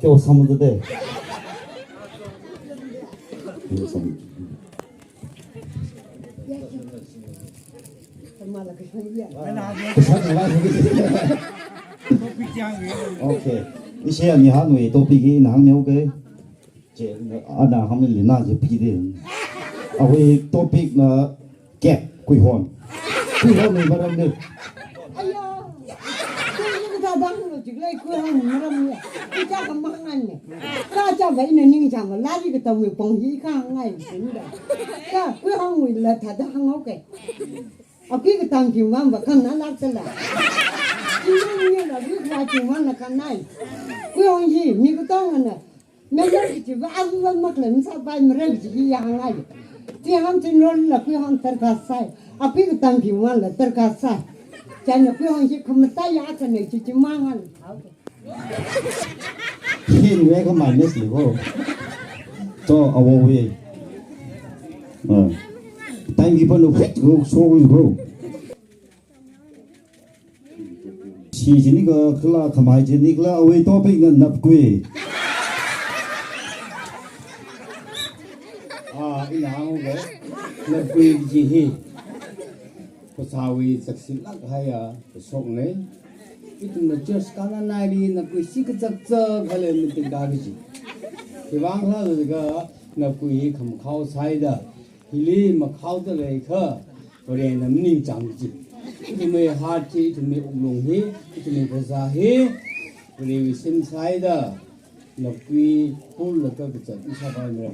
저 사무대 OK一些你还没都比给拿苗个这啊那他们里那就批的啊会都比那 kẹp quy hồn này vào đâu được Ayo, cái ta đang rồi chỉ lấy quê hương mình làm gì? Cái cha cầm mang anh này, cha cha vậy nên nhưng chẳng có lá gì cái tàu mình bông gì khang ngay cũng được. Cha quê hương mình là thật hăng hốc cái. Ở cái tàu chịu mang và khăn nó lát cái là. Nhưng là biết là chịu mang là khăn này. Quê hương gì mình có tao này. Mấy cái chỉ vào ăn mất lần sao bay mà rơi chỉ hàng ngay. Thì ham trên rồi là quê hương tất cả sai. Ở cái tàu chịu mang là tất cả sai. Chàng quê hương chỉ không tay giá cái này chỉ mang ăn. Hiên về cái mày nết gì vô cho ao về tay mình vẫn được hết go số go chỉ cái là tham ai chỉ cái là ao topic là nạp quê cái nào vậy nạp quê gì hi có sao vậy sắc xin lắc hay song này itu na just kana nai đi na kui si ka chak cha khale min tin ka gi thì wang la de ga na kui kham khao sai da hili ma khao de le kha ore na ning chang ji thì me ha chi thì me long hi thì me ka za hi ore wi sim sai da na kui pul la ka cha isa ba me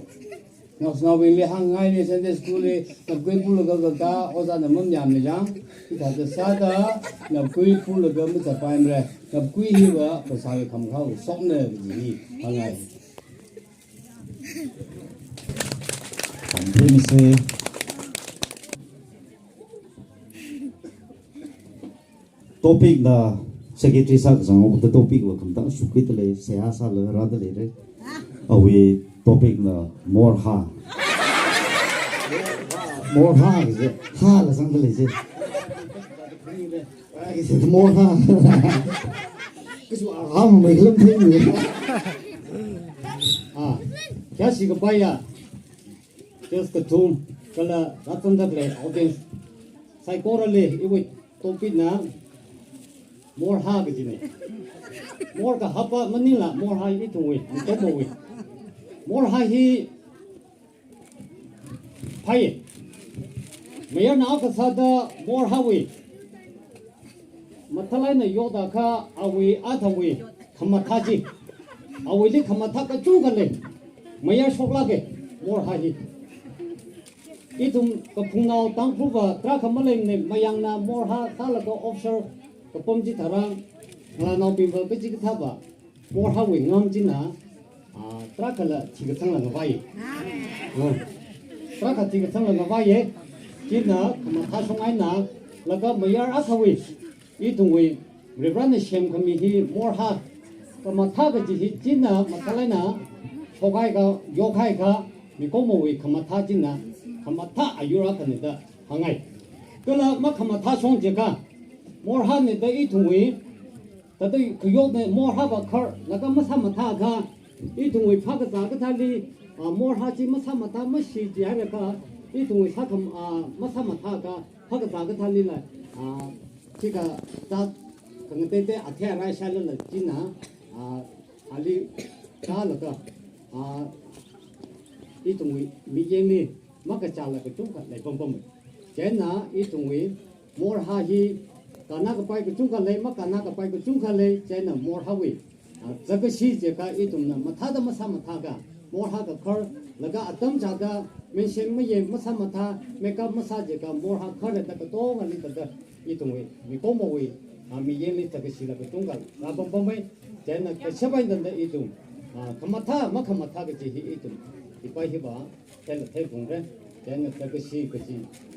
nào bên lê hàng ngày này Sunday school này tập quên phụ lực cái ở gia đình mình làm này chẳng thì thật là sao đó tập quên phụ lực cái mình tập bài rồi tập quên hi vợ phải sao cái khăm khâu sống này cái gì hàng ngày cảm thấy mình sẽ topic là secretary sa sang ông cái topic là không tăng suy cái này sẽ sa là ra cái này ở về topic là more ha cái gì ha là sang cái gì cái gì more ha cái số mà mình lâm thêm người cái gì cái bài just cái thùng cái là rất là đặc biệt audience sai cô ra lệ cái topic nào more ha cái gì này more cái hấp á mình là more ha cái thùng ấy mình tốt rồi more ha hi phải mấy anh nào cái sao đó more ha vậy mà thay lại này vô đó cả awi athawi khăm thà gì awi đi khăm thà cái chung cái này mấy anh sốc lá cái more ha hi ít thùng cái phun nào tăng phun vào tra khăm lên này mấy anh na more ha ta là cái offshore cái pomp chỉ thà là nào bị vào cái gì cái thà vào more ha vậy ngâm chỉ na tra cái là chỉ cái thằng là cái vậy tra cái chỉ cái thằng là cái vậy chỉ na khăm thà xong ai na là cái mấy anh athawi ít thùng vậy rebrand xem kami hi more ha khăm thà cái gì chỉ na mà thay lại na số cái vô cái mi có một vị khăm thà chỉ na khăm thà ayura cái này đó hàng ngày cái là mà khăm thà xong chỉ cả more ha này đấy ít thùng vậy tại đây cái vô này more ha và khar là cái mà tham thà cả ít thùng vậy phá cái giá cái thà đi more ha chỉ mà tham thà mà xí chỉ hay là cả ít thùng vậy tham mà tham thà cả phá cái giá cái thà đi lại chỉ cả ta cái người tây ở thế này sai là chỉ na ali ta là cái ít thùng vậy mi yên đi mà cái trả là cái chung cái này bông bông cái na ít thùng vậy more ha hi cả na cái bài cái chung cái này mà cả na cái bài cái chung cái này cái na more ha vậy cái gì cái cái ít thùng na mà thà đó mà tham thà cả more ha cái khar là cái atom cha cái mình xem mấy gì mà tham thà make up massage cái more ha khar là cái to cái này cái ít thùng vậy mi có một vậy mi yên đi cái gì là cái chung cái là bông bông vậy cái na cái sắp anh đến ít thùng khăm thà cái gì ít thùng thì bài hi ba cái là thấy cũng đấy cái na cái gì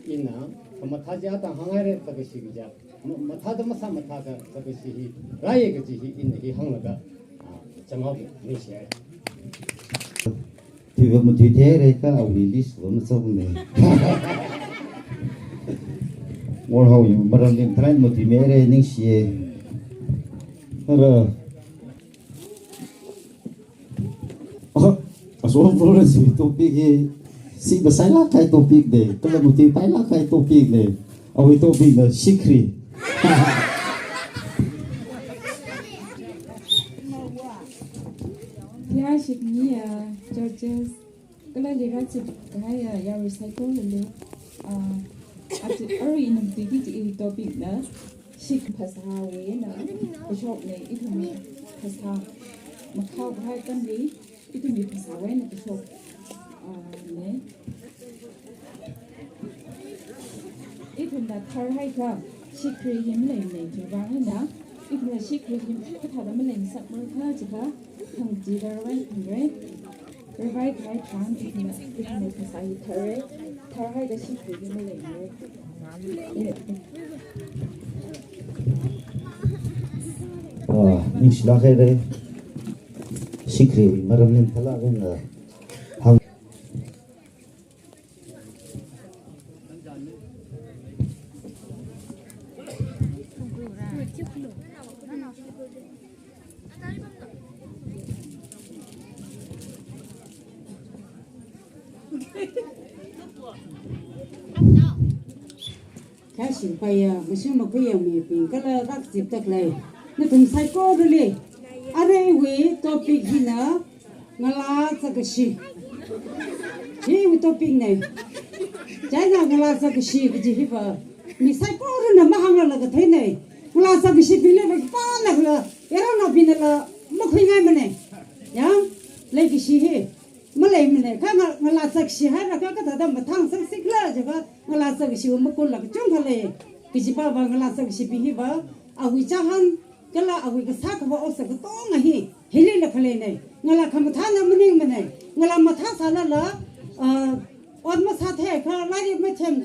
ina khăm thà giá ta hàng ngày đấy cái gì cái mà thà đó mà tham thà cái gì rai cái gì ina hi hàng là cái chẳng hạn như thế thì việc một chuyện thế đây các ông đi list của nó xong này more how you but I'm trying một chuyện mấy đây những gì rồi số pro gì topic gì si mà sai lá cái topic này tức là một chữ tay lá cái topic này ở topic là secret ya shik ni churches kala le ga chi ga ya recycle le at early in the topic na shik phasa we na shop ne itumi phasa makhau hai kan li itumi phasa we na shop ne itun da thar hai ka shik kri yim le ne ju ba na itun shik kri yim ka tha da malen sap mo kha chi ka thằng chị đã nói rồi, rồi vai cái trán thì mình phải sai thở hay cái gì thì mình lấy rồi mình sẽ làm cái đấy secret mà làm nên thay cái là hàng cái sự phải một số một cái mình bình cái là các dịp đặc này nó từng sai cô rồi đi ở đây we topic gì nữa mà là cái gì gì we topic này trái nào mà là cái gì cái gì vậy mình sai cô rồi nè mà hàng là cái thế này mà là cái gì bây giờ phải ba là cái nó bây giờ là một khi ngay mà này nhá lấy cái gì hết mà lấy mình này cái mà là cái gì hay là cái đó mà thằng sắc xích là chứ cái là cái gì mà con là cái chung cái này cái gì bảo là cái gì bị hiv à huy cha han cái là huy cái xác của ông sẽ cái to này hi là cái này cái là không thằng nào mình này cái là mà thằng sao là ôn mà sát thế cái lại mà thêm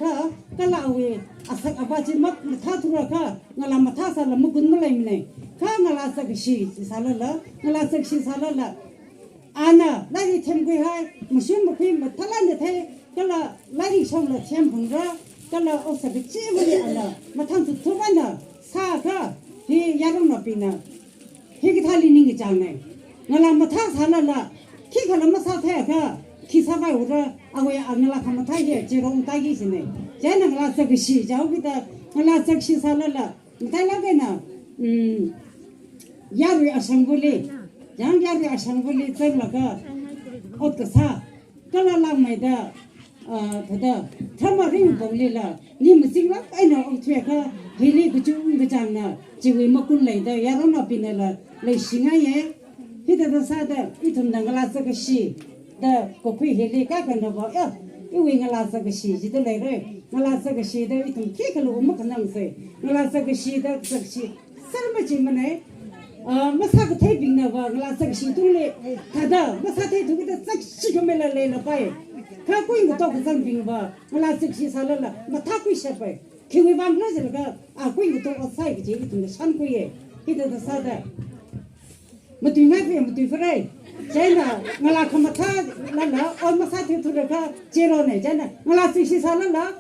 cái là huy à sắc à ba chỉ mất thằng thua cái là mà thằng sao là mà con mà lấy mình này cái là cái gì sao là cái là cái gì sao là Anna, lại thêm cái hai, một số một khi mà thằng anh thế, cái là lại xong là thêm phần ra, cái là ông sẽ bị chế với anh mà thằng tụt thua anh xa cả, thì nhà đông nó pin thì cái thằng linh cái trang này, nó làm mà thằng sao là khi cái làm mà sao thế cả, khi sao vậy rồi, anh là không thấy gì, chỉ rong tay cái gì này, cái này là cái gì, cháu cái ta, nó là cái gì sao là, người ta làm cái nào, nhà rồi assembly yang ya ya assembly tem la ka ot ka sa kala la mai da thada thama ring bong le la ni ma sing la ai no ong thwe ka hili ku chu ga chang na chi wi ma kun lai da ya ro na pin la le singa ye hi da sa da I thum da la sa ka shi da ko phi hili ka ka no ba ya I wi nga la sa ka shi ji da le re nga la sa ka shi da I thum ki ka lo ma ka nang se nga la sa ka shi da sa shi sar ma chi ma ne masa cái thấy bình nào vào là sắc xí tu lệ, cả đó masa thấy tu cái sắc xí cái mấy là phải, cả quên cái tao cái sắc bình vào là sắc xí sao là mà thắc quên sao phải, khi người bạn nói gì là quên cái tao sai cái gì tu cái san quên, cái đó là sao đấy, mà tùy ngay về mà tùy phải, cái là không mà thà là ôn masa thấy tu được cái chế rồi này, cái là sắc xí sao là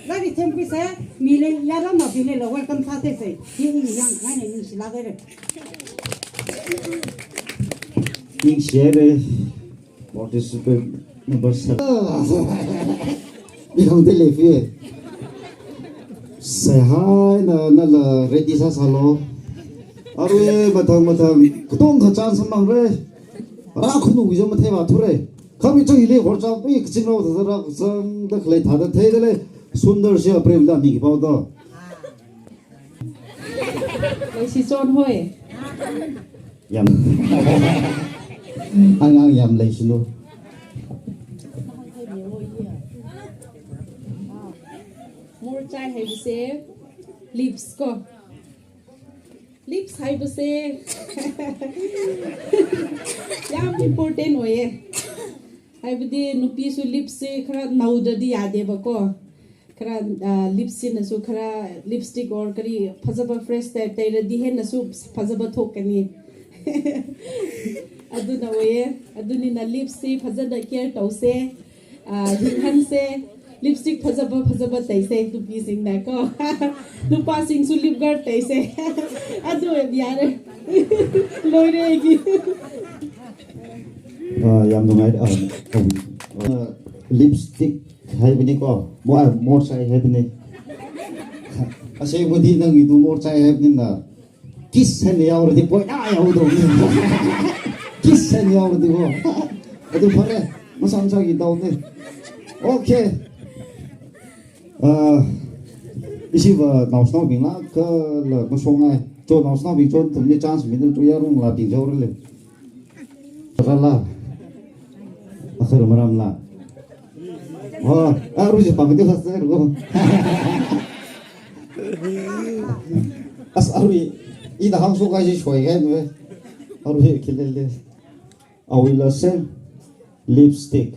lại đi thêm cái xe, mình lên nhà đó mà mình lên là welcome thà thế gì, những yang cái này mình sẽ làm cái này. mình share đây participant number 7 đi không thể lấy phiền sẽ hai là ready sa salo rồi mà thằng cái tông cái chance mang rồi không đủ gì mà thay vào thôi rồi không biết cho gì hồi sau cái chuyện nào thì ra sang được lấy thằng thay đấy सुंदर से प्रेम दा नहीं पाओ तो lấy son thôi yam ang yam lấy xin luôn more chai hay bữa xe lips ko lips hay bữa xe yam important hoye hay bữa đi nupi su lips se khara nau da di ade ba ko khara lips na su khara lipstick or kari phajaba fresh tay ra di hen na su phajaba thok kani aduna hoye aduni na lips se phajada care tause hinhan se lipstick phajaba taise tupi sing na ko nupa sing su lip guard taise adu yare loire gi yam dong ai lipstick hay bên có more sai hay bên ase budi nang itu more sai hay bên là kiss hay nhau rồi thì bôi ai nhau đâu kiss hay nhau rồi thì có itu phải mà sang sang cái đâu này ok isi và nào sao bình lá cái là có số ngay cho nào sao bình cho tụi mình chance mình tụi yarung là bình châu rồi ra là akhir maram la harus pamit selesai dulu asari ida hang so kai choi kai nu harus kilele awila sen lipstick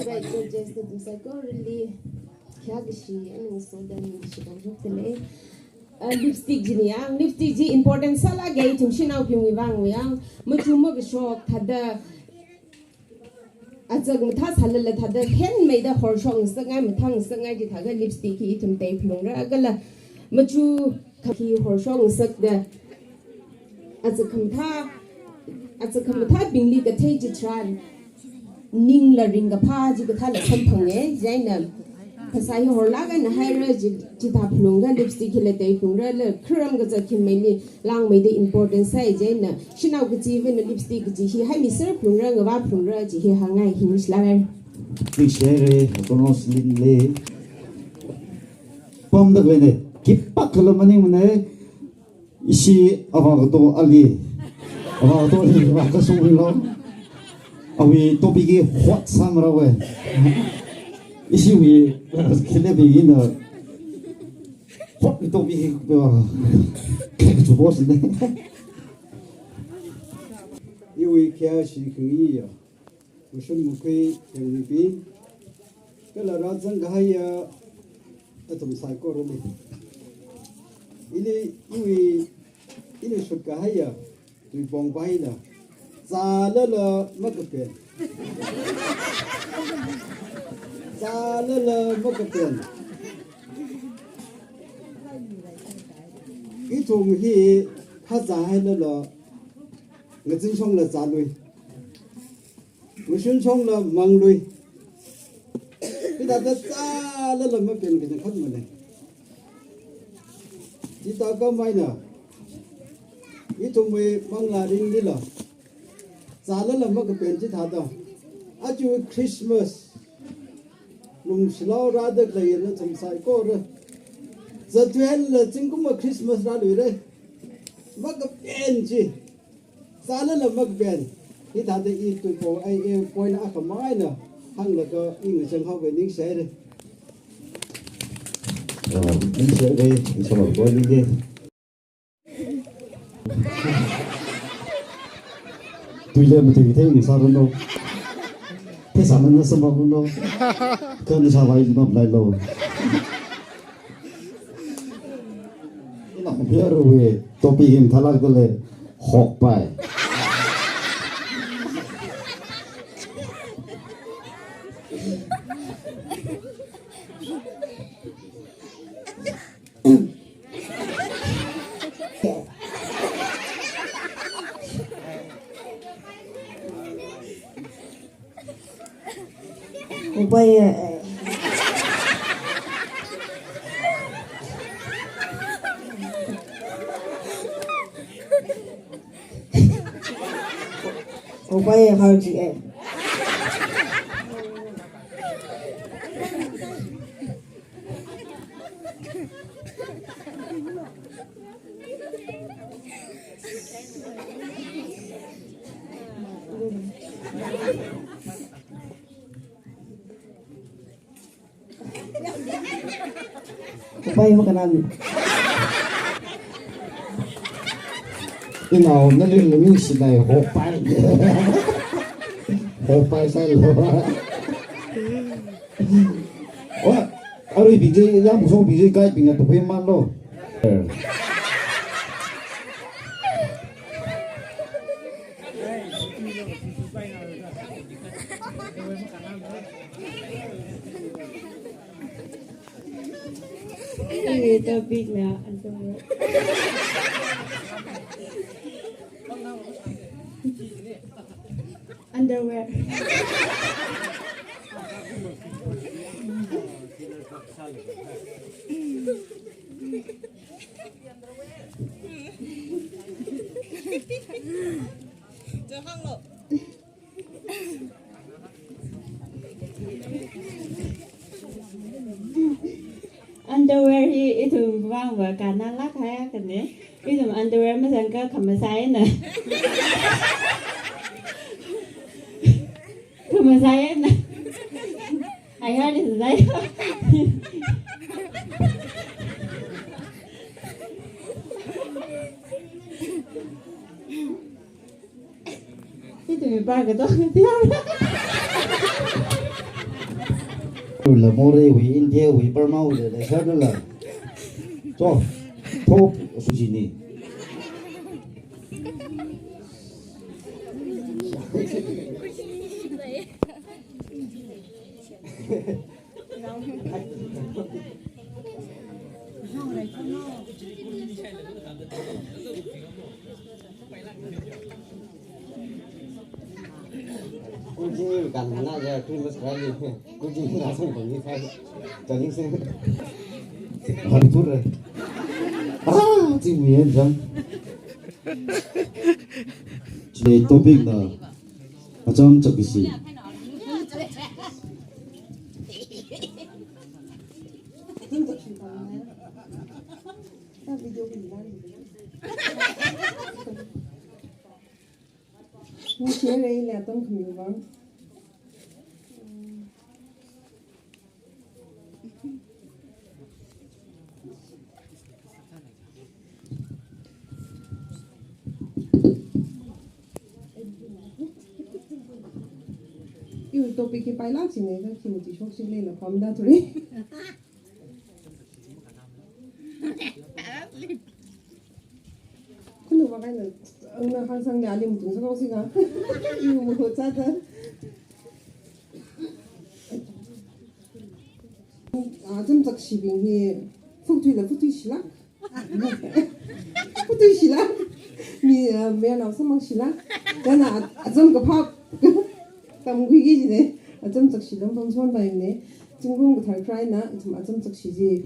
Right, so just the psychology, Kyagishi, and so then she can hook the leg. Lipstick ji yang lipstick ji important sala gay tum shina upim wi wang yang mutu mo ge shok thada azag mutha salala thada hen made the hor shong sangai muthang sangai ji thaga lipstick ki tum te phlung ra agala mutu ki hor shong sak da azag khamtha bingli ka thei ji tran ning la ring ga pha ji ka thala sam phange jaina pasai horla ga na haira ji ta phulunga lipstick le te phulunga le khram ga za kim mai ni lang mai de important sai je na shinau ga ji ven lipstick ji hi hai mi ser phulunga ga ba phulunga ji hi hangai hin slaver đi xe rồi con xin lê bom được lên này kịp bắt cái lồng anh này isi apa itu ali apa itu ali apa kesuwi lo awi topiki hot sama rawe isi wi kile begin hot topiki kayak coba sih deh 因为开始可以呀，我什么可以在那边，个老让整个还呀，那怎么才过了呢？因为说个还呀，对帮白了，咋了没个变，咋了没个变，一种去他咋了。 người dân sông là già lui, người dân sông là măng lui, cái đó ta già là mới biến cái này khác mà này, chỉ ta có mấy nè, ít chúng mình măng là đi đi là, già là mới cái biến chỉ thà đó, à chú Christmas, lùng slau ra được là nó trong sai cô rồi, giờ tuyên là chính cũng mà Christmas ra rồi đấy, mới cái biến gì. Sana là mắc bền, thì ta thấy ít tuổi cổ ai point ác không ai nữa, hăng là có những người chân họ về những xe đây. Những xe đây, sao mà có những cái tuy nhiên mà thì thế người sao đâu, thế sao nó sao mà không đâu, cơn sao vậy mà lại lâu. Cái nào không biết rồi, tôi bị hình thà là cái này học bài. Bây bây hơi chị em bây mà cái nào cái nào nó lên là những sự này học bài sai rồi. Ủa, ở đây bị gì, làm một số bị gì cái bị người tụi em mang đâu. Ini topik lah, underwear. Underwear hi itu vang và cả na lắc hay cái này itu underwear mà sang cái khăm sai nè khăm sai nè ai hỏi đi sai itu mình ba cái đó rồi là mua đây hủy India hủy Burma rồi để sao đó là cho thô số gì nè Kucing kan mana aja Christmas kali kucing langsung pergi saya jadi saya hari tu rồi chỉ miền rằng chỉ topic là ở trong cái gì Như thế này là tông khử vắng. Yêu topic cái bài lát gì này các chị một tí short lên là không đa thôi. Không được vào cái này ông là 항상 내 알림 동생 오시가 이거 뭐 짜다 아좀 적시빙이 푹튀라 푹튀시라 푹튀시라 미 매나 서망시라 나나 아좀 그파 감귀기지네 아좀 적시던 방송 바이네 중국 그 탈크라이나 좀 아좀 적시지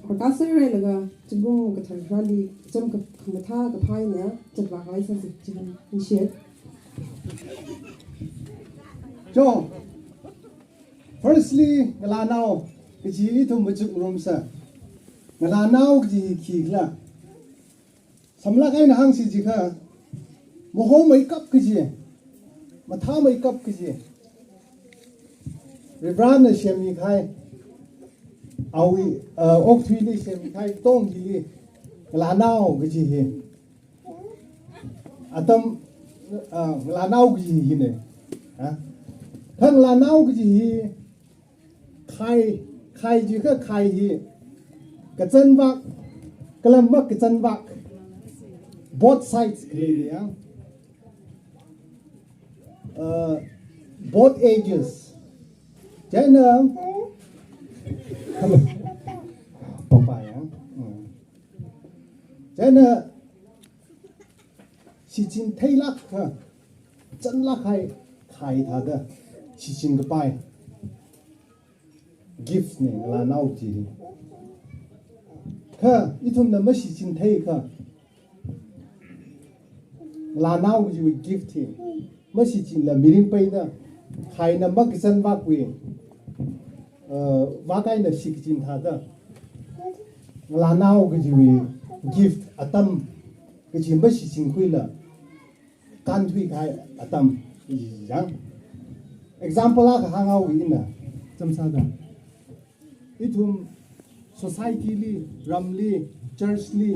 허다서래가 중국 그 탈크라리 좀 그 감타 그 파이나 저 봐가 있어서 지금 이시에 cho firstly ngala now cái gì thu một chút room sa ngala now cái gì khi là samla cái nào hang gì cả một hôm makeup cái gì mà tha makeup cái gì Rebran là xem như khai awi ốc thủy đi xem khai tông gì là nào cái gì atom là nào cái gì này hả thằng là nào cái gì khai gì cái khai gì cái chân vạc cái làm mất cái chân vạc both sides cái gì á both ages thế nữa không phải á thế nữa chỉ chính thấy lắc ha chân lắc hay thà đó chỉ chính cái bài gift này là nào chỉ ha ít hôm nào mới chỉ chính thấy ha là nào cái gì gift thì mới chỉ chính là miếng bay đó hay nằm bắc cái chân vác quyền vác cái là chỉ chính thà đó là nào cái gì gift atom cái gì mới chỉ chính quy là can thui khai atom gì chẳng example là hàng ao gì nè chấm sao đó ít hôm society li ram li church li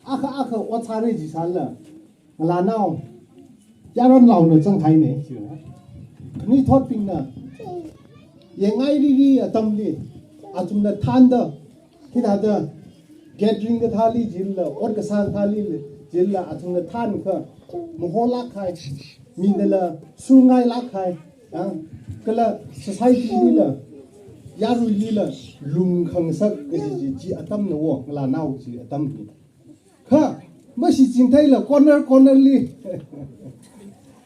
aka what's gì sao là nào gia ron lâu nữa trong thái này ni thốt pin nè yang ngay đi atom li chúng ta than đó khi đó gathering cái thali jil or cái sang thali jil là chúng ta than cơ một hồ lắc khai mình là su ngay lắc khai cái là society đi là giá rồi đi là lùng khăng sắc cái gì chỉ atom nữa là nào chỉ atom ha mới chỉ nhìn thấy là corner li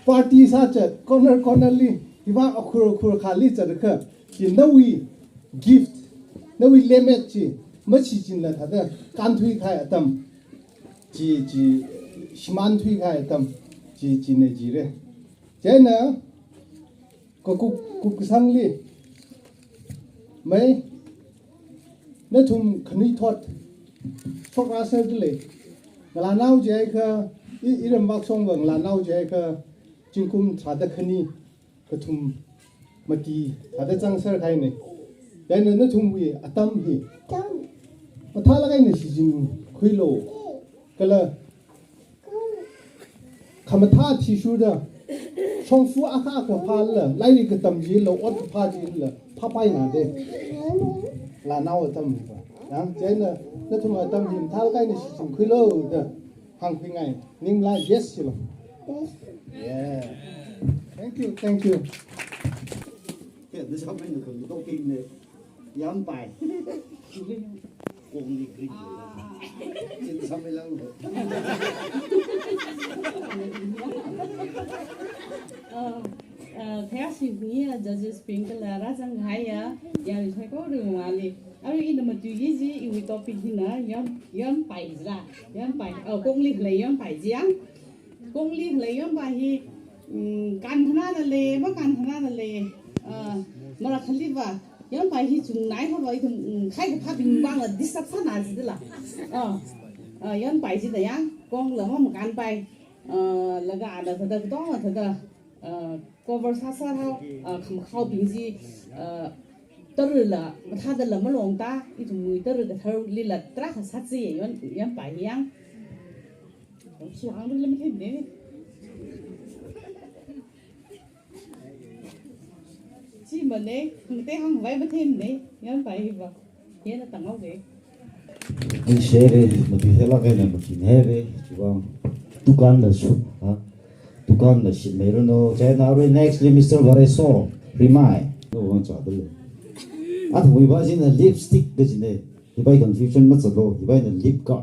party sa cha corner li hiwa akhur khali cha dekha ki nawi gift nawi lemet chi machi chin la thada kan thui khai atam ji shiman thui khai atam ji ne ji re jena ko ku sang li mai na thum khni thot phok ra sel le la nau je kha iram bak song wang la nau je kha chingkum thada khni ka thum mati thada chang sar khai ne jena na thum wi atam hi tha la kai ne si jing khui lo kala khamatha thi shu da song fu aka ka phal la lai ka tam ji lo ot pha ji la pha pai na de là nấu ở tâm đó thế là nó thùng ở tâm nhìn tháo cái này chỉ khơi lô được hàng khuyên ngày nhưng lại yes chứ yeah thank you cái nó sao mấy người còn tô kim này dám bài cùng đi cái gì sao mấy lâu rồi theo suy nghĩ judges pink là ra rằng hay à giờ phải có đường mà đi ở đây là một chuyện gì yêu topic gì nữa yếm bài ra yếm bài ở công lý lấy yếm bài gì á công lý lấy yếm bài thì can thana là lệ mà can thana là lệ mà là khali va yếm bài thì chúng nãy họ nói thì khai cái pháp bình bang là disruption là gì đó là yếm bài gì đấy á con là một can bài là gà là thật đó là thật cover sa hao khăm khao bình gì tơ là mà tha đó là mà lòng ta ít mùi tơ là thâu li là trắc sát gì vậy yếm bài yang suy hàng lên mấy thế này chỉ mà này người ta hàng vay mấy thêm này yếm bài vào thế là tặng ông đấy anh sẽ đi mà thì thế là cái này mà chỉ nghe đi chỉ bằng tukan là số hả tukan là chỉ mấy nó trái nào rồi next li Mr. Vareso remind nó vẫn trả được à thôi bây giờ là lipstick cái gì này thì bây confusion mất rồi thì bây giờ lip card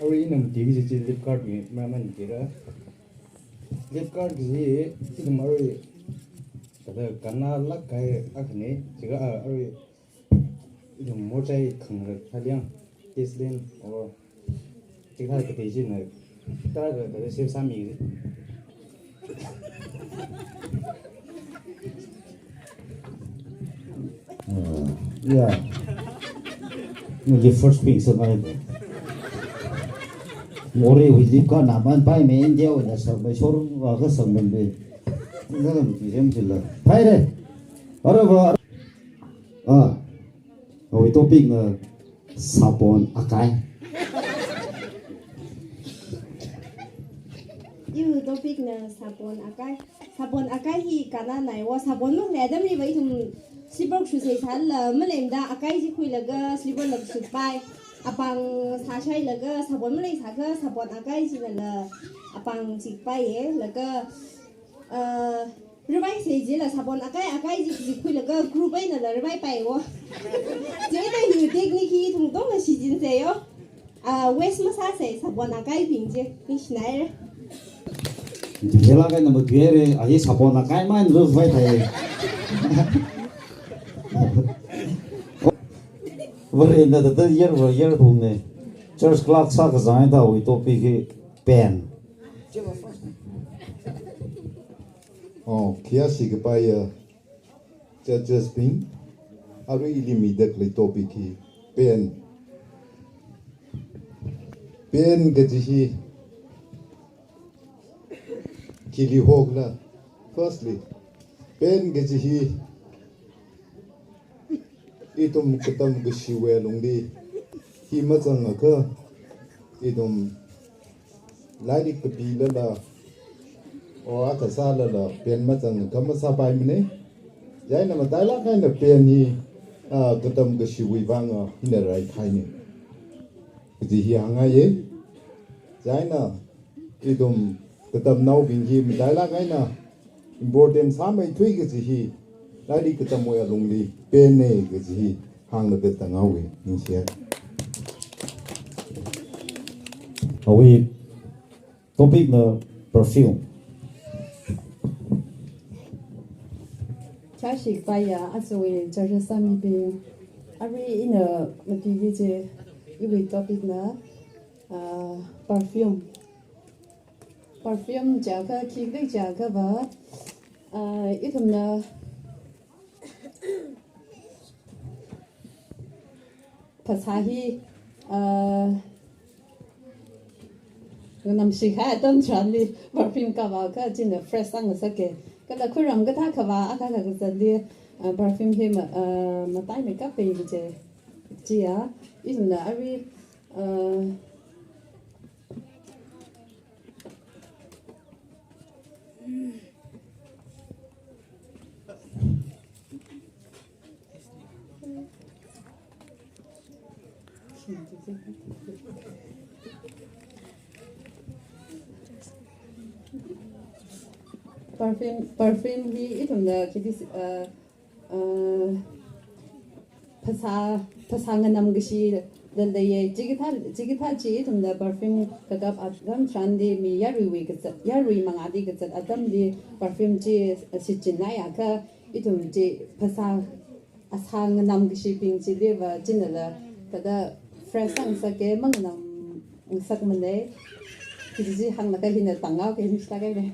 Ori nam TV ji lip card mi man kira lip card ji idum ori kada kana lak kai akne jiga ori idum mochai khang thaliang kislen or jiga ka te ji na ta ga se sami yeah the first thing so I ngồi với dịp con làm ăn bay mấy anh đeo là sợ mấy số vào cái sầm mình đi nó làm gì em chỉ là thấy đây ở đâu vợ rồi topic là sabon akai yêu topic là sabon akai hi kana này wa sabon lúc này đâm đi vậy thùng slipper shoe sai sẵn là mới làm ra akai chỉ khui là cái slipper là sụp bay apang sashay là cái sabon mới lấy cái sabon akai chỉ là apang chỉ bay ấy là cái rồi bay sai chỉ là sabon akai chỉ khui là cái group ấy là rồi bay bay quá chỉ là nhiều technique thùng đó là chỉ chính thế yo West massage sabon akai bình chứ cái này thế là cái nào mà thuê đấy ấy sabon akai mà anh phải thấy vậy là từ year thùng này church clock sao cái giải tao với topic cái pen kia sĩ cái bài judges ping aru limited le topic ki pen cái gì kili hogla firstly pen cái gì itum kutam gushiwe lungdi hi mazang ka itum lari kabila la o aka sala la pen mazang kama sa pai mine jai na matai la kai na pen ni kutam gushiwe wanga hina rai khai ni gì hàng ngày trái na idom cái tầm nấu bình gì mình trái là cái na important sao mấy thuê cái gì lại đi cái tầm mua lồng đi bên này cái gì hàng là cái tầng ngầu như thế we topic là perfume cha sĩ bay à rồi cho cho sami be ari in a mati je iwi topic na perfume cha ka ki de cha ka ba itum na pasahi nam shi kha tam chan li perfume ka ba ka jin fresh sang sa ke cái là khơi rầm cái thác khava ác cái cái dân đi perfume khi mà tay mình cắt về thì chị á ý là ari perfume hi itum da kidi phasa nganam gishi dal ye jigitha chi itum da perfume kagap agam chandi mi yarui mangadi gazat adam di perfume chi sichinna ya ka itum chi phasa asang nganam gishi ping chi de va jinala kada fresh sang sa ke mangnam sak mane kidi hang na ka hin tangao ke hin sta ke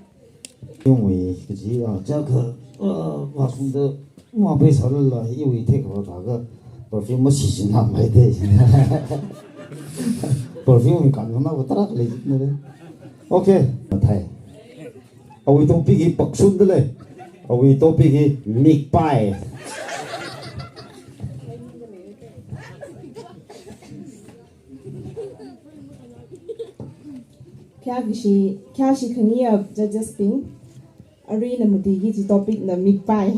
因为个是啊，这个我从的我被炒了了，因为这个那个perfume 我洗洗那买的，perfume 干什么我打来那个，OK， 太，我都比起白sun的嘞，我都比起蜜白。Kya shi khani ab judges ping ari na muti gi topic na mik pai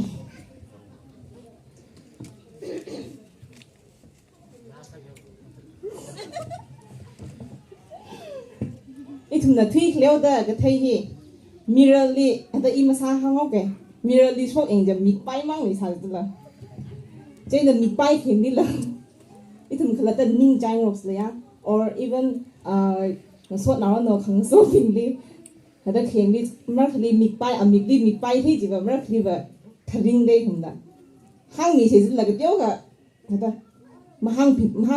itum na thui kleo da ga thai hi mirrorly ada I masa hangau ke mirrorly sok eng ja mik pai mang ni sal tula je na mik pai khem ni la itum khala ta ning jang roks la ya or even số nào nó không số mình đi, người ta khen đi, mà khi mít pai thì chỉ vào mà khi vào thằng đây không đã, hang mì thì là cái tiêu cả, người ta mà hang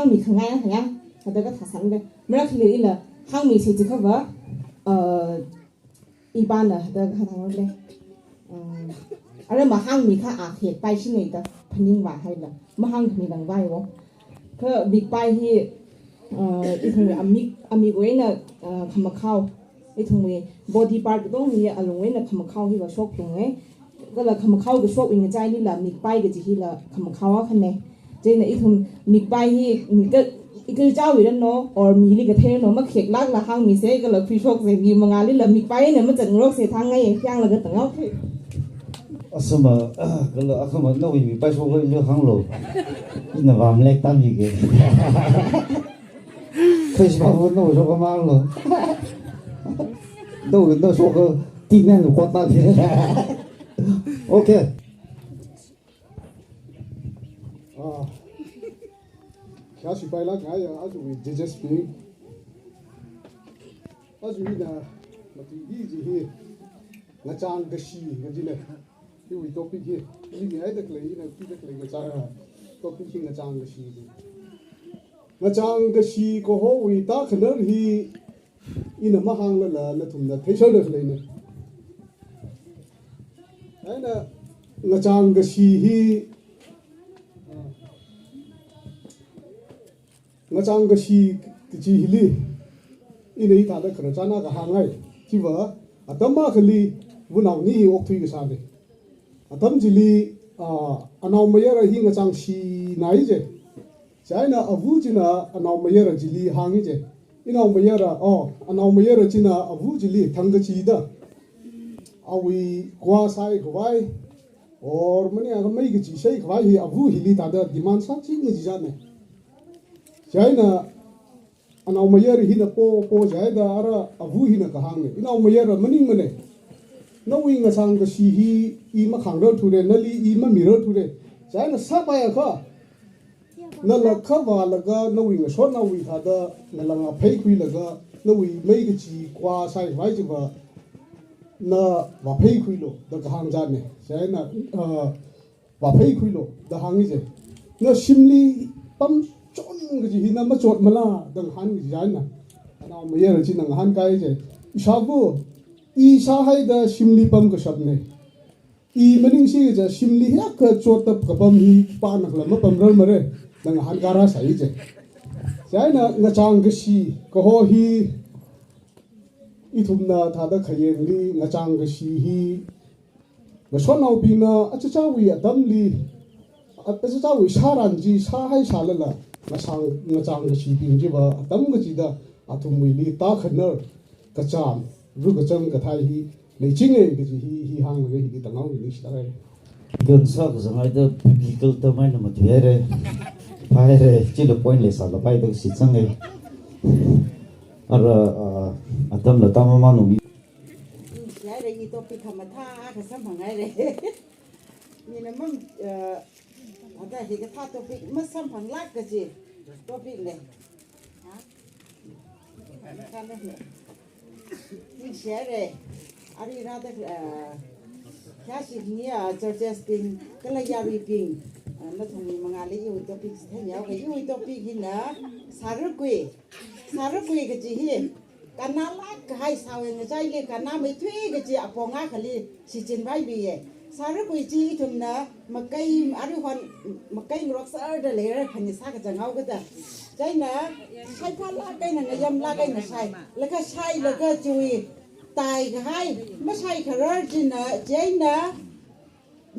mì không ngay hả nhá, người ta có thả sẵn đây, mà khi là hang mì thì chỉ có vào iban là người ta thằng đây, mà hang mì khác hiện pai xin người ta phần nhưng mà hay là mà hang mì đằng vai không, cái mít pai thì 이통에 아미고에나 감마카오 이통에 body part 동이 알롱에나 감마카오 히가 속 동에 그라 감마카오 그 속 인가 자이니라 믹바이 그 지히라 감마카와 칸네 제나 이통 믹바이 이그 자위는노 or 미리 그 테노 막 객락라 항 미세 그라 피속 제기 망알리라 믹바이네 뭐 정록 세 당ngay 향라 그 당어什么个了，什么那我白说个就行了，那我们来当一个。可是把我弄说个忙了，弄说个地面的光大片，OK。啊，开始摆了开呀，阿就为直接spin，阿就呢，那第一就是那张个戏，那就呢，因为多毕竟，你爱得来，那毕得来个张啊，多毕竟那张个戏。那张个戏过后，为大可能是，伊那么行了，那从那退休了来呢。哎那张个戏是，那张个戏个戏里，伊那他的可能在那个行哎，是吧？啊，他妈可里，我闹你恶推个啥的，啊，他们这里闹没有了，那张戏哪一只？China avu china anau mayera jili hangi je inau mayera anau mayera china avu jili thanga chi da awi kwa sai khwai or mani aga mai gi chi sai khwai hi avu hili ta da demand sa chi ni ja ne China อันเอามาเยอะหินะโปใจดาระอาวุหินะกะหังเนี่ยอินเอามาเยอะมันนิ่งมันเนี่ยน้องวิ่งกระชังกระชีฮีอีมาขังรถทุเรนนั่นลีอีมามีรถทุเรนใจน่ะสับไปอะค่ะนั่นละข้าวแล้วก็น้องวิ่งชดน้องวิ่งท่าดานั่นละงาเพย์คุยแล้วก็น้องวิ่งไม่ก็จีกว่าใส่ไว้จีว่าน่ะว่าเพย์คุยโลดกะหังจานเนี่ยใจน่ะว่าเพย์คุยโลดหังนี่เจ้น่ะชิมลีปั๊มจนก็จีหินะมาจดมาละหังนี่ใจน่ะอันเอามาเยอะจีนังหันไกลเจ้ชาบูอีชาให้ได้ชิมลีปั๊มก็ชอบเนี่ยอีมันนิ่งสิจะชิมลีเฮียก็จดตับกับปั๊มฮีปานักละมาปั๊มเริ่มมาเลยดังหันการาใส่เจ้ใช่นะงาจางก็ชีก็หัวฮีอีทุ่มนาท่าได้ขยันลีงาจางก็ชีฮีมาชวนเอาปีน่ะอาจจะเจ้าวิดัมลีอาจจะเจ้าวิชารันจีชาให้ชาละละงาจางก็ชีปีนจีว่าดัมก็จีได้อาทุ่มวิลีตาขนาดกระจามรู้กระจังกระทายฮีในจริงเองก็จีฮีห่างเลยฮีตั้งเอาอยู่นี่สิได้เกินสักสังไงเด้อพิกลตัวไม่น่ะมาเถื่อเลยไปเลยจีละปอยเลยสักละไปตัวสิจังเลยอาตมละตามมาหนุ่มยายได้อีตัวปีธรรมท่าก็ซ้ำหังไงเลยนี่นะมันอาจจะเห็นกระทาตัวปีมันซ้ำหังลักก็จีตัวปีเลยฮะกันเลยนี่เสียเลยอารีนาแต่แค่สิ่งนี้จอร์เจสตินก็เลยยาวีปิงนั่นทำมีมังอะไรอยู่ตัวปีเท่านี้ก็อยู่ตัวปีกินนะสารกุยก็จีฮีกันน่ารักให้สาวยังใจเลยกันน่าไม่ทุยก็จีอปองอาขลีสิจินไว้บีสารกุยจีทุนนะมาไกอาริวันมาไกรักษาเดเลยขันยาก็จะเงาก็จะใจนะใช้ผ้าลากไกนั่นยำลากไกนั่นใช่แล้วก็ใช่แล้วก็จุยตายก็ให้ไม่ใช่ขรจีนะใจนะ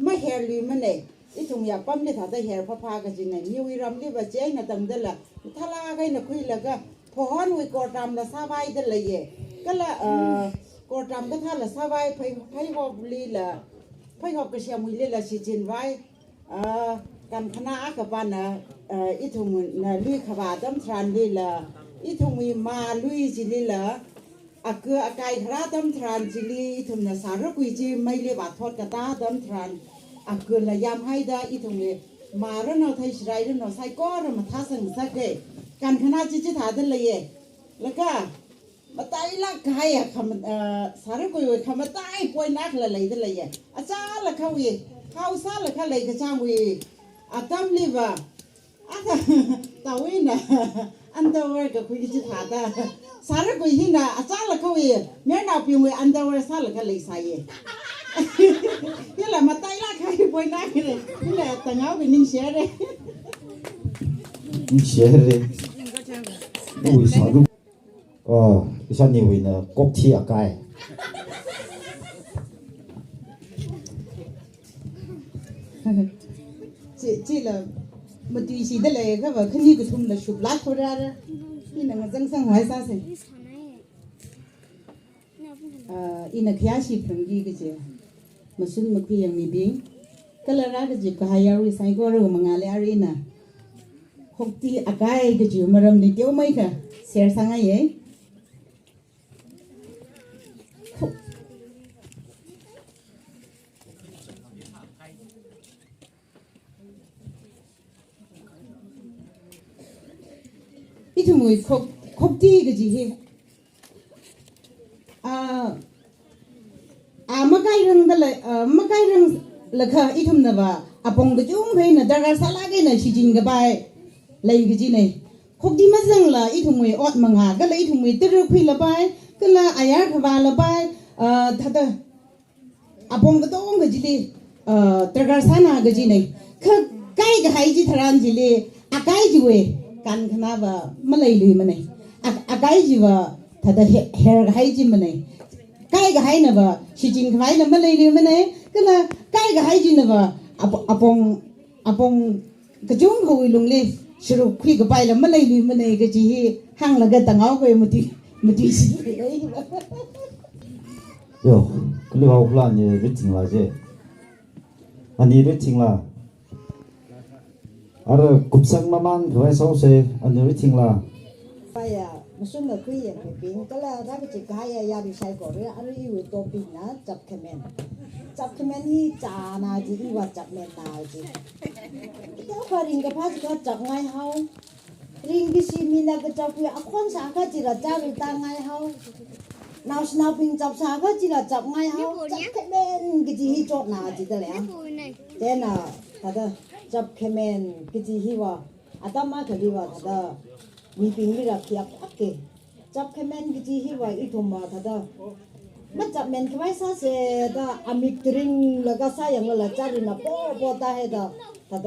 ไม่เฮลีมันเลยอีทุ่งยาปั๊มเนี่ยถ้าได้เฮลพากันจีนะมีวิรัมลีบใจนะตั้งเดละถ้าลากไกนะคุยแล้วก็พอฮันวิกอดรำละสบายเดละเย่ก็ละกอดรำก็ท่าละสบายไปหอบลีละไปหอบกระเชียมุยลีละสิจินไว้กันคณะกับบ้านนะอีทุ่งนะลุยขบาดำทรานลีละอีทุ่งมีมาลุยจิลีละอาเกออากายคราดำทรานจิลีอีทุ่งนะสารกุยจีไม่เลียบาทอดกระตาดำทรานอาเกอละยามให้ได้อีทุ่งมีมาเรื่องเราไทยสไรเรื่องเราใส่ก้อนมาท้าสังสักเกการคณะจิตถาเดลเลยแล้วก็มาตายละใครอะคำสารกุยคำมาตายป่วยนักละเลยเดลยอาจารย์ละเขาวีเขาซาละเขาเลยกระช่างวีอาตามลีบะอาตาวินะอันเดอร์เวอร์กับคุยจิตถาตาสารกุยหินะอาจารย์ละเขาวีเมื่อนาพิมพ์อันเดอร์เวอร์ซาละเขาเลยใส่นี่แหละมาตายละใครป่วยนักเลยนี่แหละแต่เงาเป็นนิ่งเสียเลยเสียเลยโอ้ยสาธุฉันนี่วินะกบที่อากาศจีละมาดูสิได้เลยก็ว่าขึ้นนี่ก็ทุ่มละชุบลัดเขาได้นี่นะมันจังสังหายซะสิอินขยาชีพงกีก็จะมาสุนมาคุยยังมีบิงก็เลยรักก็จะก็หายาริสัยก็รู้มังอะไรอะไรนะหกที่อากาศก็จะมาเริ่มในเดียวไม่ค่ะเสียสังไงอีทุ่มวยคบที่ก็จีเฮมาไกลเรื่องเดลมาไกลเรื่องละค่ะอีทุ่มนะว่าอปงก็จุ่มให้นะดาราสาลาก็นะชิจินก็ไปเลยก็จีเนี่ยคบที่มาจังละอีทุ่มวยอดมังหาก็เลยอีทุ่มวยตรึกพิละไปก็ละอายาขวาละไปถ้าเดอปงก็ต้องก็จีเลยดาราสานาก็จีเนี่ยคือไกลก็ให้จีทรานจีเลยอาไกลจีเวกันขนาดว่าไม่เลยเลยมันเนี่ยอาไกลจีว่าถ้าเดเฮร์ให้จีมันเนี่ยไกลก็ให้นะว่าชิจินขวายนะไม่เลยเลยมันเนี่ยก็ละไกลก็ให้จีนะว่าอปงก็จุ่มเขาอีลงเลยสรุปคุยกับไปแล้วไม่เลยเลยมันเนี่ยก็จีห่างแล้วก็ตั้งเอาไปมาตีสิโย่คุณลูกเอาพลานเนี่ยรู้จริงละเจ้อันนี้รู้จริงละกุบสังมามันเขาให้สาวเสอันนี้รู้จริงละไป Pasun na kui ya pin kala ra ke kaya ya ri sai ko re ari wi topic na chap kemen hi cha na ji i wa chap men na ji ta ka ring ka phas ka chap ngai hau ring bi si mi na ka chap wi a khon sa ka ji ra cha ri ta ngai hau nào pin chập xa cái chỉ là chập ngay hao chập cái men cái gì hi chốt nào chỉ được lẽ thế nào thật chập cái men cái gì hi vào à mà cái gì vào thật mi pin đi là kia kì chập cái men cái gì hi vào ít thôi mà thật mất chập men cái máy sao sẽ ta amik tring là cái sao yang là cha đi na po ta hay đó thật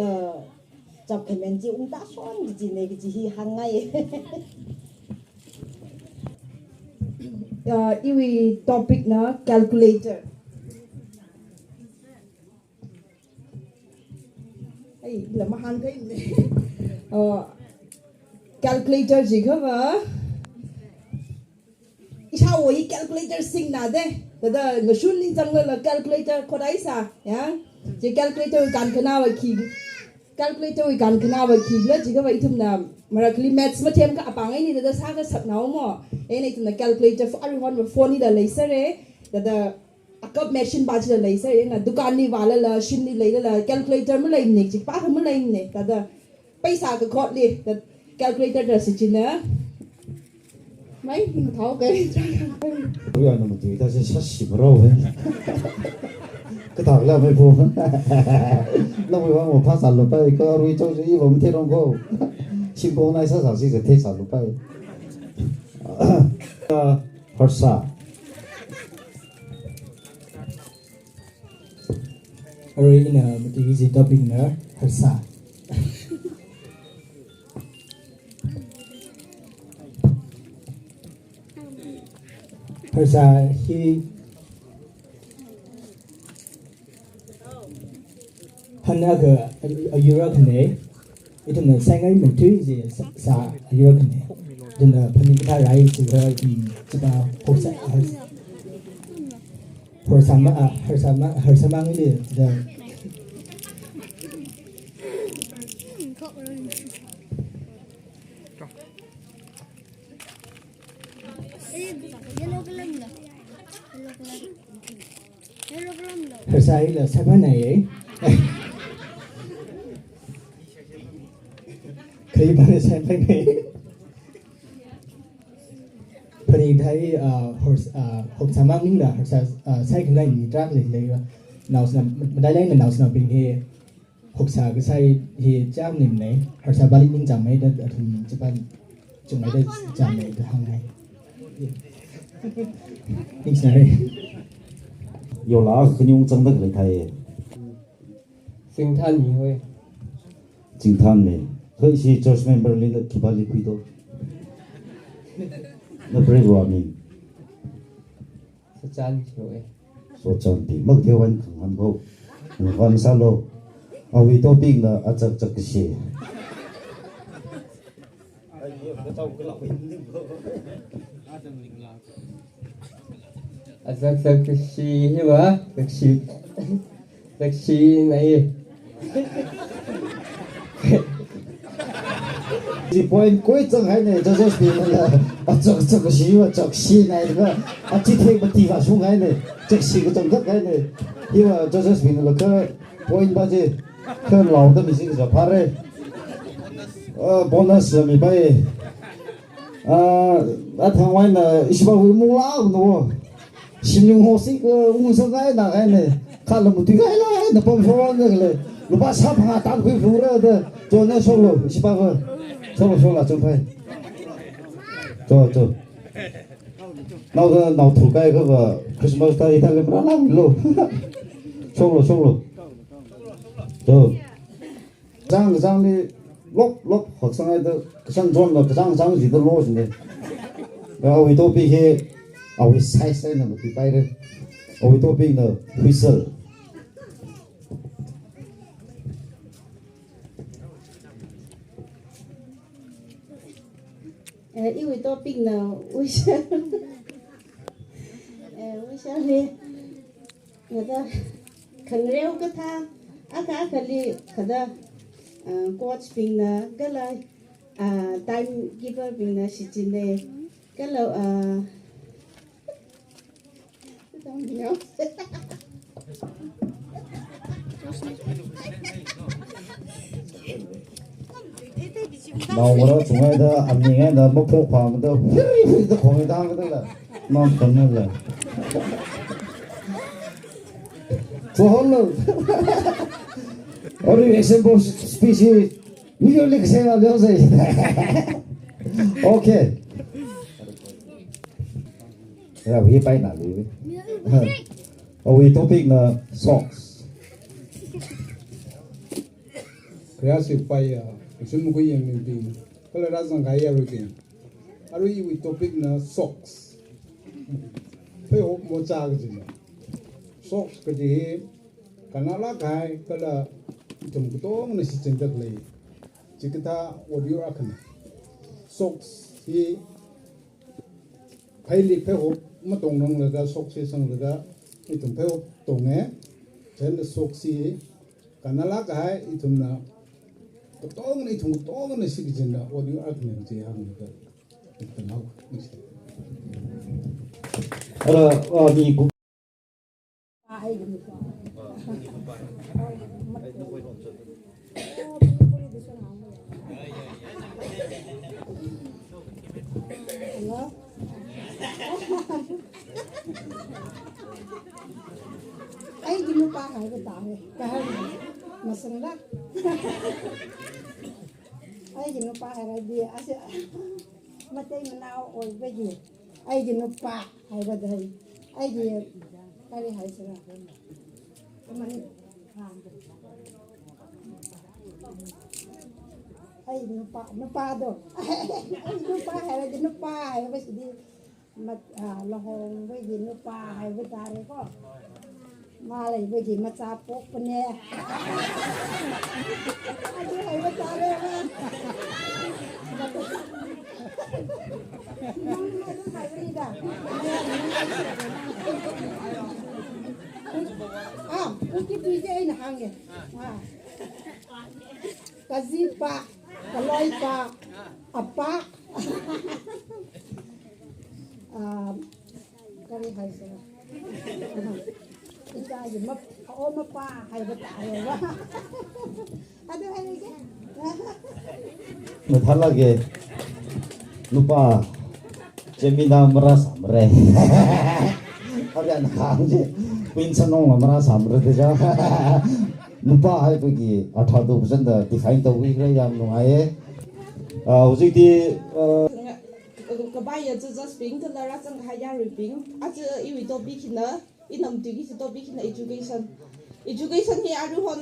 chập cái men chỉ ta son cái gì này cái gì hi hàng ngày iwi topic na calculator ai là mà han cái calculator gì cơ mà sao vậy calculator sinh nào đấy đó người xuân đi chẳng là calculator có đấy sao nhá chỉ calculator cần cái nào vậy khi calculator cần cái nào vậy khi là chỉ có vậy thôi nào mà cái maths mà thêm cái bảng ấy này là sao cái sập nào mà ấy này là calculator for everyone with phone này là lấy sao đấy là cấp machine bao nhiêu là lấy sao đấy là dukan này vào là sim này lấy là calculator mới lấy này chỉ bắt mới lấy này là paisa cái code đi là calculator là gì nữa mấy mà tháo cái bây giờ nó chỉ ta sẽ sát xỉm rồi cái thằng là mấy phụ nó mới bảo một phát sản lúc bay có rồi cho gì mà mình thấy không có xin cô này sát sản gì sẽ thấy sản lúc bay Harsa rồi là một cái gì topic nữa Harsa Harsa khi hana cái Europe này itu na sai ngai mình thứ gì sa Europe này dan phani kita rai juga kita bersama ini dan Hersai là sao này ấy khi bạn xem phim này Pani thấy học sama mình là sai cái này mình trắc lấy nào xem đây đây là nào xem bình thì học sa cái sai thì chắc niệm này học sa balik mình chẳng mấy đó thì chỉ bạn chúng mấy đây chẳng mấy cái hàng này mình sai有啦，很用真的来睇，sinh thân gì thôi 惊叹呢，可以是 church member 里的基巴里亏多，那不是我们 sao chan rồi 所讲的，莫条文很很好，很少咯，啊，为多病了，啊，这个些。taxi thế mà taxi này chỉ point cuối chân hay này cho tiền là这个是我这些này个啊，今天不地方出来呢，这是个正确来呢，因为这tiền là cái point bao nhiêu cái老的mình是个怕嘞，bonus 没被，台湾呢是把会木拉喏。心灵好些个，我说哎那哎呢，看了不对哎啦，那不说那个嘞，我把沙盘打回服了的，做那说了18个，说了正派，做，那土盖那个，可是么他一他那不拉了，说了，做，张的落，学生来的上庄了，张几的落是的，然后为多毕业。Awi sai na mati pai re awi topic na whistle iwi topic na whistle ni ngada khangreu ka tha aka khali khada coach ping na gala time giver ping na sichine cái là không nhớ nào đó chúng ấy đó anh nghe đó bốc phốt khoảng đó đó khoảng đó cái đó là non cần hơn rồi số hơn rồi ở đây example species như là cái nào đó gì ok là vì bay nào đi vì topic là socks kaya si pai isun mo ko yang min kala razang kaya rutin aru i topic na socks pe ho mo cha ga jin socks ka ji kanala kai kala tum ko to na si chen tak le chikita audio akhan socks hi phai li pe ho ma tong nang la ga socks se sang la ga itum pe ho tong ne chen socks hi kanala kai itum na tong này thùng tong này xịt trên đó, audio art này chỉ hàng được cái nào đi cũng ai đi mua ba cái tao cái mà sinh ra ai đi mua ba cái gì à mà tay mình nào ôi cái gì ai đi mua ba hay cái gì ai đi cái gì hay sao mình ai đi mua ba đó ai mua ba hay là mua ba hay cái gì mà lo hồng cái gì mua ba hay cái ta đấy có mà lại bây giờ mà cha bốc bên nè, anh ấy mà cha đây mà, cái gì vậy nè hàng này, cái gì pa, cái loi pa, apa, cái gì hay sao? Cái gì mà ôm mà pa hay cái tài rồi quá, anh đưa hay cái, mình thấy là cái lupa Gemina merasa mereh, ada anak kanje, pinsan orang merasa mereh tu jah, lupa hai pergi, 82% dah define tahu ini yang nungai, uji di cái bài giờ just speaking thì là rằng hai gia rồi speaking, à chứ yêu topic nữa, in năm tuổi cái topic là education thì ai luôn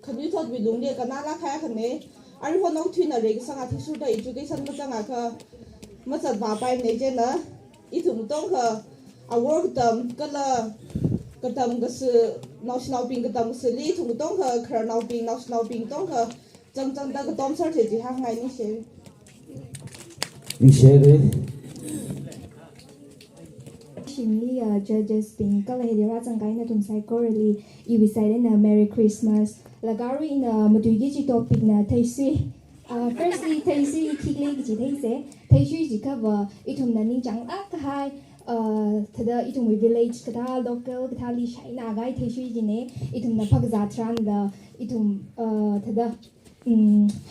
khẩn yếu thoát bị lúng đi cái nào là khai khẩn này, ai luôn nói chuyện là cái sang thì suốt đời education mà chẳng cái mà thật vào bài này chứ nữa, ít thùng tông cái work tầm cái là cái tầm cái sự national pin cái tầm xử lý thùng tông cái national pin tông chẳng chẳng cái tóm sát thì chỉ hàng ngày như thế. Như thế đấy. Shimli judges being kala hedira changai na tum sai corally I decided na Merry Christmas lagari na madugi chi topic na thaisi firstly thaisi kikle gi thaise thaisi ji cover itum na ning chang a ka hai thada itum village ka local ka li shai na gai thaisi ji ne itum na phak za tran la itum thada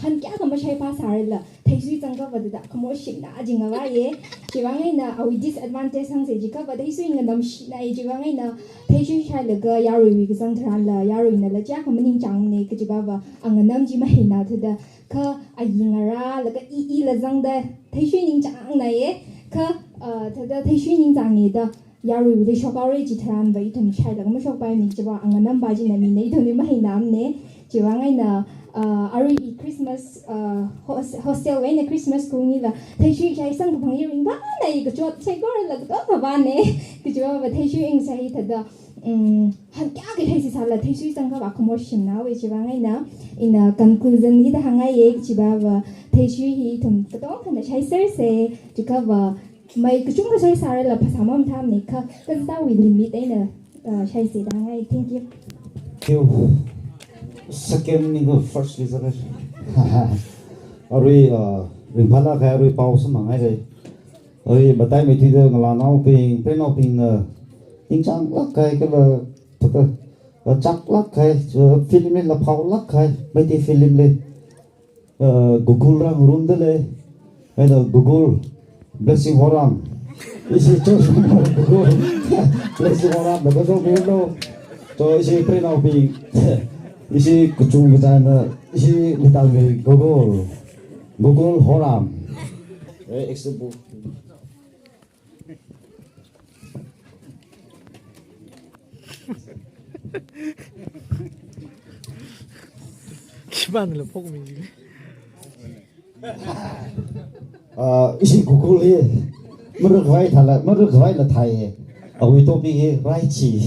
han kya ka ma shai pa sar la thaisi chang ka da khamo shin na jinga wa ye jiwangai na awi disadvantage sang se jika ba dai swing nam shi na jiwangai na thaisi shai la ga yarui wi sang thran la yarui na la cha ka maning chang ne ka jiba ba ang nam ji ma he na thada ka ayingara la ka I la zang da thaisi ning chang na ye ka thada thaisi ning chang ni da yarui wi shokare ji thran ba I thum shai la ma shok pai mi jiba ang nam ba ji na mi nei thum ma he nam ne jiwangai na RE Christmas hostel when the Christmas school ni la thaisi chai sang phang ring ba nei ka chot chai ko la ka ba ne ki jo ba thaisi ing sai thada han kya ke thaisi sala thaisi sang ka ba promotion na we chi ba ngai na in a conclusion ni da hangai ye chi ba ba thaisi hi thum ka to thana chai ser se chi ka ba mai ka chung ka sai sara la phasa mam tham ne ka ta we limit ai na chai se da ngai thank you. Second ni go first ni sahaja. Arui ringpala kaya arui pau sama ngai deh. ơi bà tay mấy thì được là nó bình bên nó bình nhưng chẳng lắc cái là thật là chắc lắc cái phim này là phao lắc cái mấy thì phim này Google rang run đó lên hay là Google blessing horam isi cho Google blessing horam là có số biết đâu cho isi bên nó bình isi kucing kita na isi litang về Google horam example 기반을 포금이 isi Google ấy mất được vai là thầy ở với tôi bị rai chỉ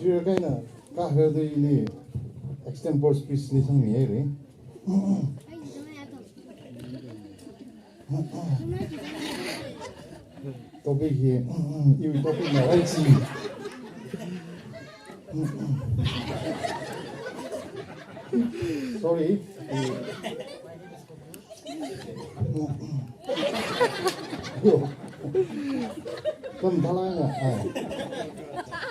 Chưa cái nào các hơi đi extempore speech đi sang nghề đấy. Tôi bị gì yêu tôi bị nào rai chỉ. Sorry. Tâm thà là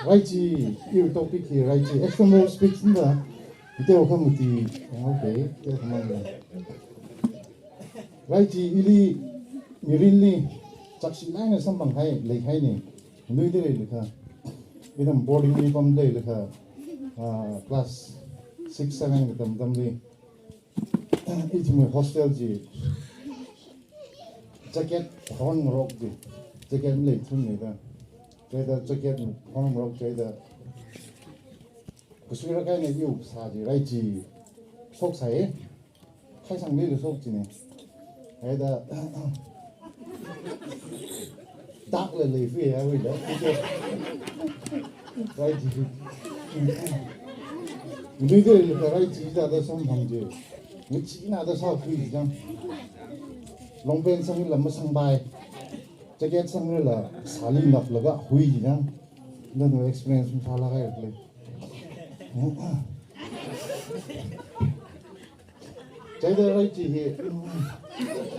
Raichi yêu topic thì Raichi external speech nữa tiêu không một tí ok tiêu không ăn được Raichi ili mirinli chắc sĩ lại là xong bằng hay lấy hay nè nuôi thế này được ha bây giờ boarding đi bấm đây được ha class 6, 7 cái tầm đi ít mình hostel gì jacket hon rock gì jacket lấy thun này ta cái đó jacket hon rock cái đó cái suy ra cái này yêu sao gì lại chỉ sốc sấy khai sang đi được sốc gì này cái đó đắc là lấy phi hay đó cái gì người ta là cái chỉ ra đó xong hàng gì người chỉ nào đó sao phi chẳng long pen sang là mất sang bài jacket sang là xả linh nạp là cái hui gì chẳng nên tôi experience cũng khá là cái này trái đó cái gì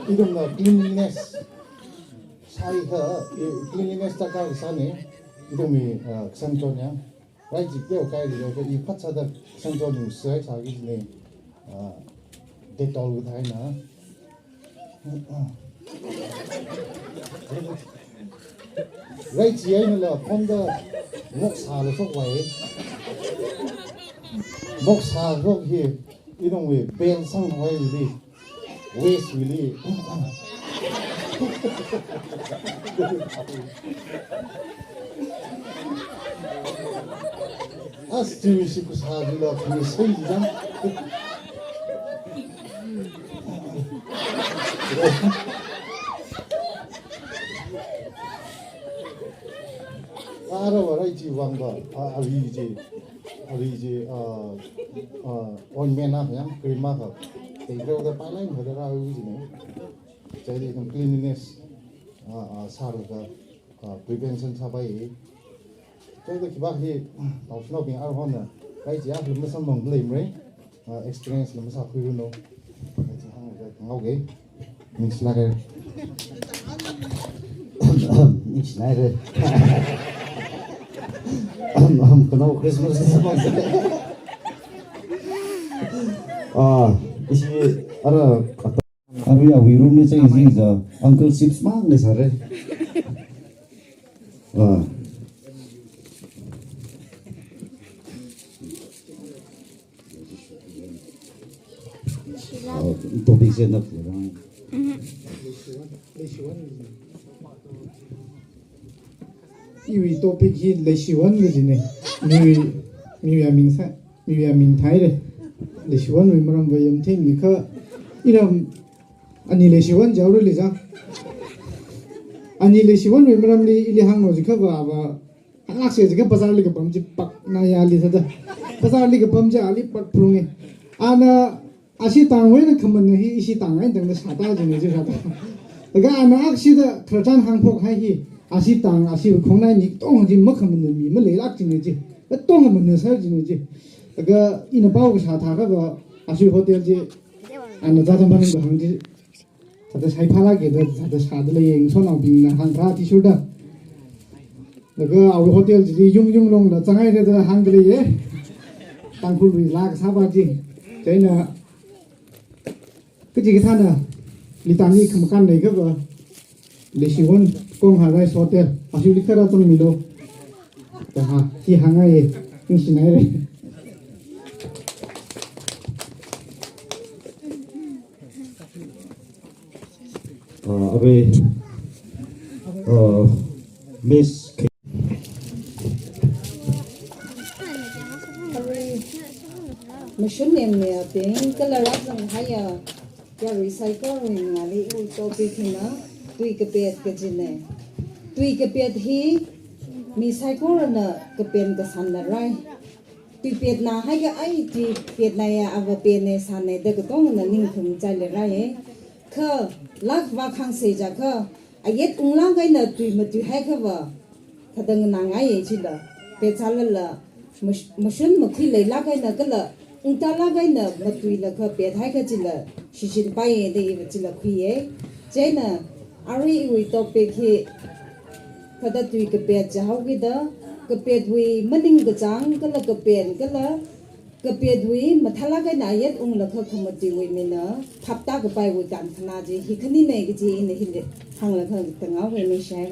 cái đó là cleanliness sai hả cleanliness ta cái sao này cái đó mình sang cho nhá cái gì tiêu cái gì cái gì phát ra được sang cho mình sửa sao cái gì này Dettol cái này nữa cái gì ấy là con đó mốc xà là sốc vậy mốc xà sốc gì cái đó mình bên sang hỏi gì đi waste gì Astu si kusahadi lah kami sendiri. Ada warai jiwang dah, ari on mena yang kerima kah. Kalau dah paling dah rahu ini. Jadi itu cleanliness, sahaja prevention sahaja. Jadi kita ni, kalau nak pergi arah mana, kai dia belum sempat mengelak mereka, experience belum sempat kuih no. Okay, ni silakan. Ni silakan. Kenapa Christmas ni semua? Isi ada ya wirum ni saya isi je, Uncle Chips mang ni sare. Topik saya nak orang. Iwi topik hi leisiwan ke sini. Miwi amin thai deh. Leisiwan wi maram bayam thing ni ka iram ani leisiwan jauh le jang. Ani leisiwan wi maram li ili hang no jika ba anak se jika pasar li ka pam ji pak na ya li sada. Pasar li ka pam ja ali pak prungi. Ana ashi tangwe na kaman hi isi tangai dang da sata jini ji sata. Daga ana aksi da kerajaan hang pok hai hi ashi tang ashi khongnai ni tong ji mak kaman mi ma leilak jini ji. Tong kaman na sar jini ji. Daga ina bawa ka sata ka ba ashi hotel ji อันนั้นจะทำพันธุ์ของที่จะใช้พาราเกตจะชาดเลยเองส่วนเอาบินนะหันราที่ชุดอ่ะแล้วก็เอาโฮเทลจะยุ่งลงแล้วจะให้เธอหันเลยเอ๊ะตั้งคุณวิลากซาบาจิใจนะก็จริงท่านอ่ะลิตานี่ขมกันเลยก็ว่าเลชิวันกงหาไรโฮเทลอาชีพลิขราตรงนี้ดูแต่ฮะที่หางไงนี่สิไหนเลยabe miss machine name ne ping color lang haya ya recycle ni ngali u topic hina tui ke pet ke jine tui ke pet hi mi cycle na ke pen ka san na rai tui pet na hai ga ai ti pet na ya ava pen ne san ne de ka tong na ning thum chai le rai kha lak wa khang se ja kha ayet unglang kai na tui ma tui hai kha wa thadang na ngai ye chi da pe chal la machine ma khi le la kai na ka la ta la kai na ma tui la kha pe thai kha chi la shi shin pai ye de ye chi la khi ye che na ari wi topic hi khada tui ka pe cha hau gi da ka pe wi maning ka chang ka la ka pen ka la ka pe wi ma thala kai na yet ung la kha kham ti wi me na thap ta ka pai wi kan thana ji hi khani nei gi ji ne hi le hang la kha ta ngau we me shai